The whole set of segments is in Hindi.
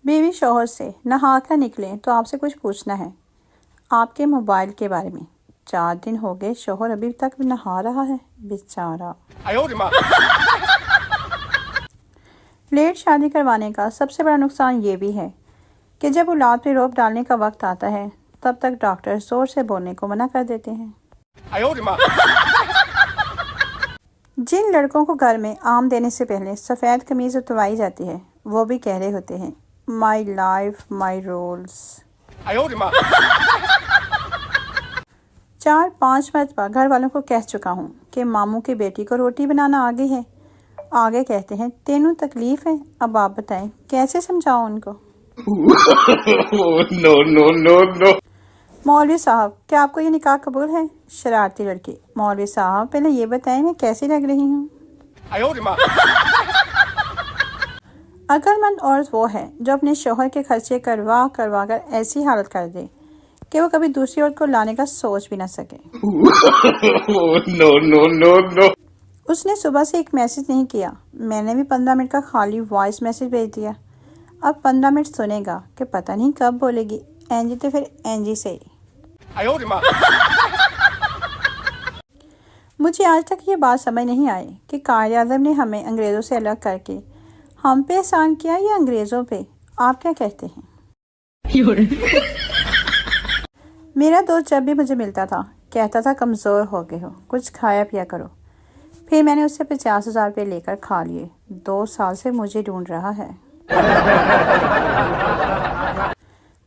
बीवी शौहर से नहा कर निकले तो आपसे कुछ पूछना है आपके मोबाइल के बारे में। 4 दिन हो गए, शौहर अभी तक नहा रहा है बेचारा। लेट शादी करवाने का सबसे बड़ा नुकसान ये भी है कि जब औलाद पे रोक डालने का वक्त आता है तब तक डॉक्टर जोर से बोलने को मना कर देते हैं। जिन लड़कों को घर में आम देने से पहले सफ़ेद कमीज उतरवाई जाती है वो भी कह रहे होते हैं माई लाइफ माई रूल्स। 4-5 मरतबा घर वालों को कह चुका हूँ कि मामू की बेटी को रोटी बनाना आगे है। आगे कहते हैं तेनू तकलीफ है, अब आप बताएं कैसे समझाओ उनको। No no no no. मौलवी साहब क्या आपको ये निकाह कबूल है? शरारती लड़की। मौलवी साहब पहले ये बताएं मैं कैसी लग रही हूँ। अक्लमंद औरत वो है जो अपने शौहर के खर्चे करवा कर ऐसी हालत कर दे कि वो कभी दूसरी औरत को लाने का सोच भी ना सके। No no no no. उसने सुबह से एक मैसेज नहीं किया, मैंने भी 15 मिनट का खाली वॉइस मैसेज भेज दिया। अब 15 मिनट सुनेगा कि पता नहीं कब बोलेगी एंजी तो फिर एंजी से। मुझे आज तक ये बात समझ नहीं आई कि कायद आज़म ने हमें अंग्रेज़ों से अलग करके हम पे एहसान किया या अंग्रेज़ों पे। आप क्या कहते हैं? मेरा दोस्त जब भी मुझे मिलता था कहता था कमज़ोर हो गए हो, कुछ खाया पिया करो। फिर मैंने उससे 50,000 रुपये लेकर खा लिए। 2 साल से मुझे ढूंढ रहा है।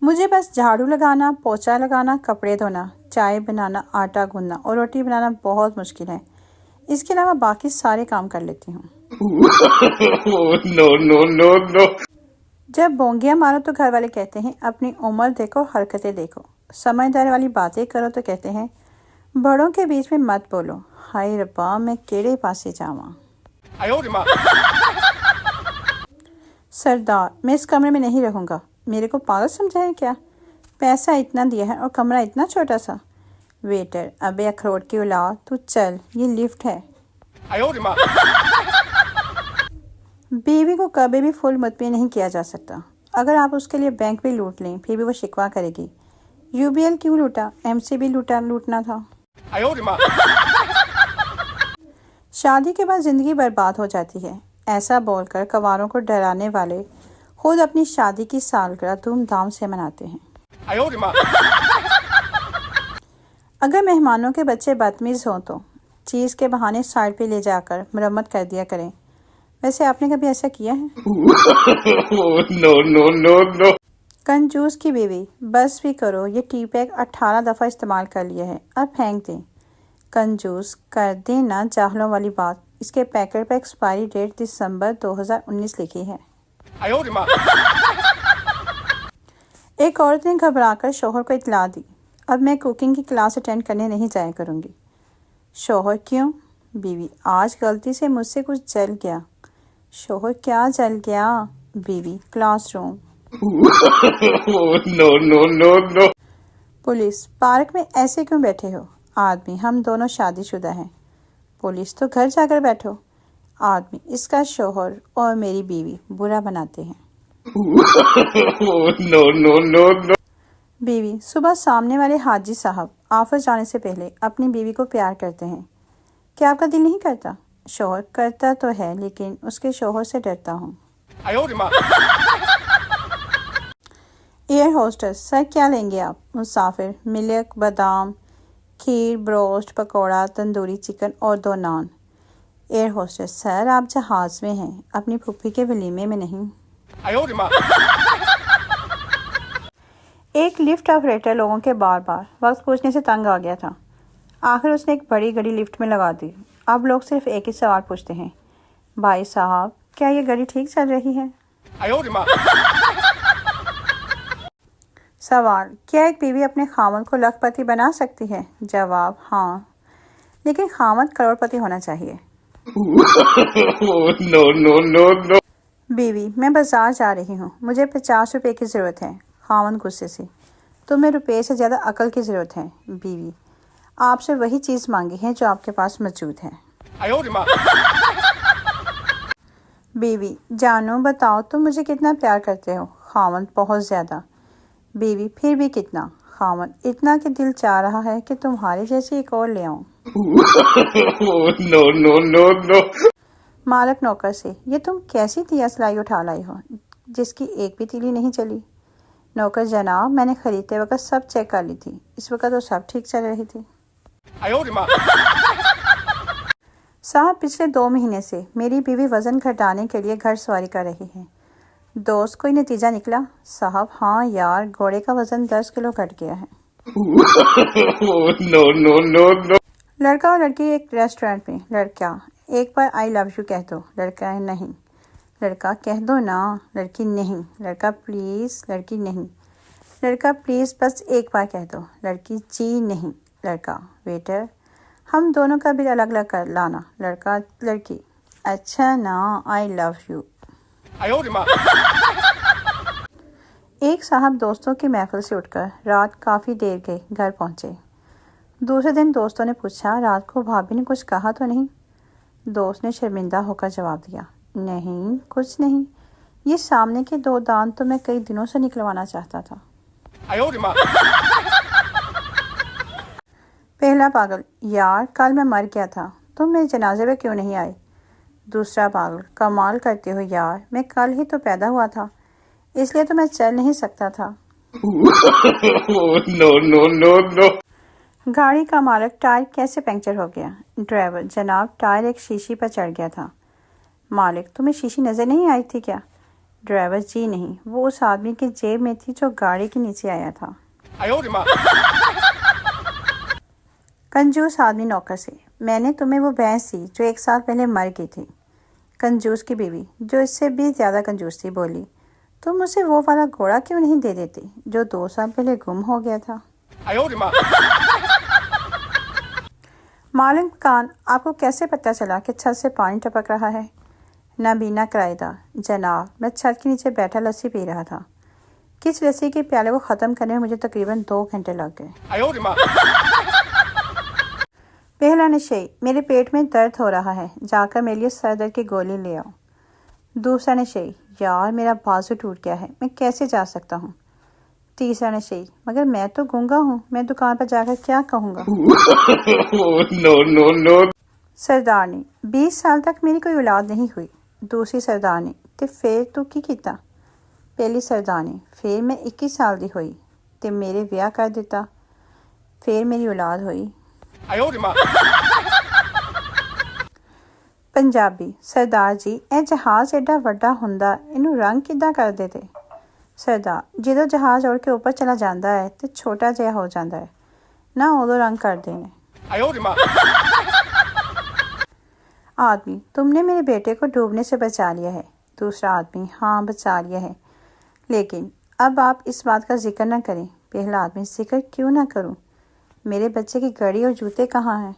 मुझे बस झाड़ू लगाना, पोछा लगाना, कपड़े धोना, चाय बनाना, आटा गूंदना और रोटी बनाना बहुत मुश्किल है। इसके अलावा बाकी सारे काम कर लेती हूँ। No no no no. जब बोंगियाँ मारो तो घर वाले कहते हैं अपनी उम्र देखो, हरकतें देखो। समझदारी वाली बातें करो तो कहते हैं बड़ों के बीच में मत बोलो। हाय रब्बा मैं केड़े पासे जावां। सरदार मैं इस कमरे में नहीं रहूँगा, मेरे को पागल समझा है क्या? पैसा इतना दिया है और कमरा इतना छोटा सा। वेटर अबे अखरोट की औलाद तू चल, ये लिफ्ट है। बीवी को कभी भी फुल मुतमिन नहीं किया जा सकता। अगर आप उसके लिए बैंक भी लूट लें फिर भी वो शिकवा करेगी यूबीएल क्यों लूटा, एमसीबी लूटना था। शादी के बाद जिंदगी बर्बाद हो जाती है, ऐसा बोलकर कवारों को डराने वाले खुद अपनी शादी की सालगिरह धूमधाम से मनाते हैं। अगर मेहमानों के बच्चे बदतमीज हों तो चीज़ के बहाने साइड पे ले जाकर मरम्मत कर दिया करें। वैसे आपने कभी ऐसा किया है? No no no no. कंजूस की बीवी, बस भी करो, ये टी बैग 18 दफ़ा इस्तेमाल कर लिया है, अब फेंक दें। कंजूस कर दें ना जाहलों वाली बात, इसके पैकेट पर एक्सपायरी डेट दिसंबर 2019 लिखी है। एक औरत ने घबराकर शौहर को इत्तला दी, अब मैं कुकिंग की क्लास अटेंड करने नहीं जाया करूँगी। शौहर क्यों? बीवी आज गलती से मुझसे कुछ जल गया। शौहर क्या जल गया? बीवी classroom. No no no no. Police park में ऐसे क्यों बैठे हो? आदमी हम दोनों शादीशुदा हैं। पुलिस तो घर जाकर बैठो। आदमी इसका शौहर और मेरी बीवी बुरा बनाते हैं। No no no no. बीवी सुबह सामने वाले हाजी साहब ऑफिस जाने से पहले अपनी बीवी को प्यार करते हैं, क्या आपका दिल नहीं करता? शौहर करता तो है लेकिन उसके शौहर से डरता हूँ। एयर होस्टेस सर क्या लेंगे आप? मुसाफिर मिल्क, बादाम, खीर, ब्रोस्ट, पकौड़ा, तंदूरी चिकन और 2 नान। एयर होस्टेस सर आप जहाज में हैं, अपनी फूफी के वलीमे में नहीं। एक लिफ्ट ऑपरेटर लोगों के बार बार वक्त पूछने से तंग आ गया था। आखिर उसने एक बड़ी गाड़ी लिफ्ट में लगा दी। अब लोग सिर्फ एक ही सवाल पूछते हैं, भाई साहब क्या ये गाड़ी ठीक चल रही है? सवाल, क्या एक बीवी अपने खामद को लखपति बना सकती है? जवाब, हाँ, लेकिन खामद करोड़पति होना चाहिए। No no no no. बीवी, मैं बाजार जा रही हूँ, मुझे 50 रुपये की ज़रूरत है। खामद गुस्से से, तुम्हें रुपये से ज़्यादा अकल की ज़रूरत है। बीवी, आपसे वही चीज़ मांगी है जो आपके पास मौजूद है। बीवी, जानू बताओ तुम मुझे कितना प्यार करते हो? खामद, बहुत ज़्यादा। बीवी, फिर भी कितना? खामद, इतना कि दिल चाह रहा है कि तुम्हारे जैसे एक और ले आऊं। No, no, no, no. मालक नौकर से, ये तुम कैसी दिया सलाई उठा लाई हो जिसकी एक भी तीली नहीं चली? नौकर, जनाब मैंने खरीदते वक्त सब चेक कर ली थी, इस वक्त तो सब ठीक चल रही थी। साहब, पिछले 2 महीने से मेरी बीवी वज़न घटाने के लिए घर सवारी कर रही है। दोस्त, कोई नतीजा निकला? साहब, हाँ यार, घोड़े का वज़न 10 किलो घट गया है। No, no, no, no. लड़का और लड़की एक रेस्टोरेंट में। लड़का, एक बार आई लव यू कह दो। लड़का है, नहीं। लड़का, कह दो ना। लड़की, नहीं। लड़का, प्लीज़। लड़की, नहीं। लड़का, प्लीज़ बस एक बार कह दो। लड़की, जी नहीं। लड़का, वेटर, हम दोनों का बिल अलग अलग कर लाना। लड़का, लड़की, अच्छा ना, आई लव यू। एक साहब दोस्तों की महफिल से उठकर रात काफ़ी देर के घर पहुँचे। दूसरे दिन दोस्तों ने पूछा, रात को भाभी ने कुछ कहा तो नहीं? दोस्त ने शर्मिंदा होकर जवाब दिया, नहीं, कुछ नहीं। ये सामने के 2 दांत तो मैं कई दिनों से निकलवाना चाहता था। पहला पागल, यार कल मैं मर गया था, तुम मेरे जनाजे पे क्यों नहीं आए? दूसरा पागल, कमाल करते हो यार, मैं कल ही तो पैदा हुआ था, इसलिए तो मैं चल नहीं सकता था। No, no, no, no. गाड़ी का मालिक, टायर कैसे पंक्चर हो गया? ड्राइवर, जनाब टायर एक शीशी पर चढ़ गया था। मालिक, तुम्हें शीशी नज़र नहीं आई थी क्या? ड्राइवर, जी नहीं, वो उस आदमी की जेब में थी जो गाड़ी के नीचे आया था। कंजूस आदमी नौकर से, मैंने तुम्हें वो भैंस दी जो 1 साल पहले मर गई थी। कंजूस की बीवी, जो इससे भी ज़्यादा कंजूस थी, बोली, तुम उसे वो वाला घोड़ा क्यों नहीं दे देती जो 2 साल पहले गुम हो गया था? मालिक मकान, आपको कैसे पता चला कि छत से पानी टपक रहा है? नाबीना किराएदार, जनाब मैं छत के नीचे बैठा लस्सी पी रहा था। किस लस्सी के प्याले को ख़त्म करने में मुझे तकरीबन 2 घंटे लग गए। पहला नशे, मेरे पेट में दर्द हो रहा है, जाकर मेरे लिए सर दर्द की गोली ले आओ। दूसरा नशे, यार मेरा बाजू टूट गया है, मैं कैसे जा सकता हूँ? तीसरा नशे, मगर मैं तो गूंगा हूँ, मैं दुकान पर जाकर क्या कहूँगा? No, no, no. सरदारनी, 20 साल तक मेरी कोई औलाद नहीं हुई। दूसरी सरदारनी, ते फिर तू की कीता? पहली सरदारनी, फिर मैं 21 साल दी हुई ते मेरे विआह कर दिता, फिर मेरी औलाद हुई। पंजाबी, सरदार जी ਇਹ जहाज़ एडा वड्डा हुंदा इनू रंग किद्दां कर देते? सरदार, ਜਦੋਂ जहाज़ उड़ के ऊपर चला जाता है तो छोटा जिहा हो जाता है ना, उदों रंग कर देने। आदमी, तुमने मेरे बेटे को डूबने से बचा लिया है। दूसरा आदमी, हाँ बचा लिया है, लेकिन अब आप इस बात का जिक्र न करें। पहला आदमी, जिक्र क्यों ना करूं? मेरे बच्चे की घड़ी और जूते कहाँ हैं?